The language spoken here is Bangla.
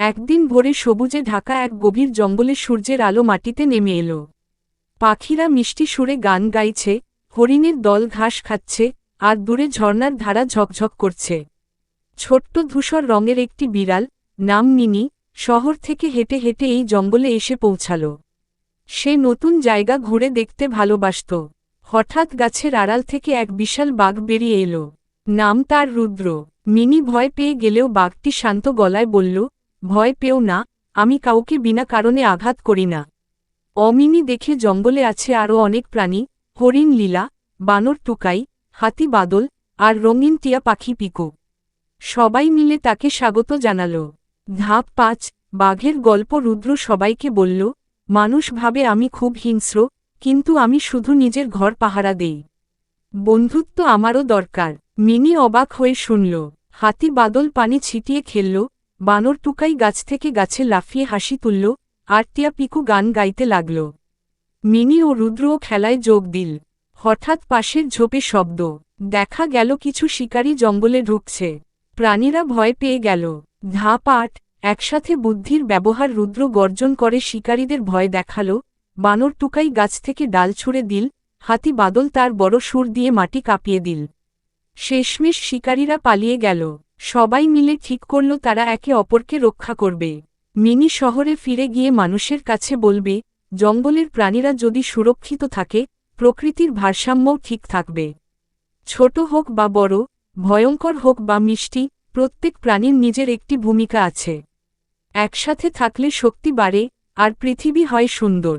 একদিন ভোরে সবুজে ঢাকা এক গভীর জঙ্গলে সূর্যের আলো মাটিতে নেমে এলো। পাখিরা মিষ্টি সুরে গান গাইছে, হরিণের দল ঘাস খাচ্ছে, আর দূরে ঝর্নার ধারা ঝকঝক করছে। ছোট্ট ধূসর রঙের একটি বিড়াল, নাম মিনি, শহর থেকে হেঁটে হেঁটে এই জঙ্গলে এসে পৌঁছাল। সে নতুন জায়গা ঘুরে দেখতে ভালোবাসত। হঠাৎ গাছের আড়াল থেকে এক বিশাল বাঘ বেরিয়ে এলো। নাম তার রুদ্র। মিনি ভয় পেয়ে গেলেও বাঘটি শান্ত গলায় বলল, ভয় পেও না, আমি কাউকে বিনা কারণে আঘাত করি না। অমিনি দেখে জঙ্গলে আছে আরও অনেক প্রাণী, হরিণ লীলা, বানর টুকাই, হাতি বাদল, আর রঙিন টিয়া পাখি পিকু। সবাই মিলে তাকে স্বাগত জানাল। ধাপ ৫। বাঘের গল্প। রুদ্র সবাইকে বলল, মানুষ ভাবে আমি খুব হিংস্র, কিন্তু আমি শুধু নিজের ঘর পাহারা দেই। বন্ধুত্ব আমারও দরকার। মিনি অবাক হয়ে শুনল। হাতি বাদল পানি ছিটিয়ে খেলল, বানর টুকাই গাছ থেকে গাছে লাফিয়ে হাসি তুলল, আর টিয়া পিকু গান গাইতে লাগল। মিনি ও রুদ্রও খেলায় যোগ দিল। হঠাৎ পাশের ঝোপে শব্দ। দেখা গেল কিছু শিকারী জঙ্গলে ঢুকছে। প্রাণীরা ভয় পেয়ে গেল। ধাপ ৮। একসাথে বুদ্ধির ব্যবহার। রুদ্র গর্জন করে শিকারীদের ভয় দেখাল, বানর টুকাই গাছ থেকে ডাল ছুঁড়ে দিল, হাতি বাদল তার বড় সুর দিয়ে মাটি কাঁপিয়ে দিল। শেষমেশ শিকারীরা পালিয়ে গেল। সবাই মিলে ঠিক করল তারা একে অপরকে রক্ষা করবে। মিনি শহরে ফিরে গিয়ে মানুষের কাছে বলবে, জঙ্গলের প্রাণীরা যদি সুরক্ষিত থাকে, প্রকৃতির ভারসাম্যও ঠিক থাকবে। ছোট হোক বা বড়, ভয়ঙ্কর হোক বা মিষ্টি, প্রত্যেক প্রাণীর নিজের একটি ভূমিকা আছে। একসাথে থাকলে শক্তি বাড়ে, আর পৃথিবী হয় সুন্দর।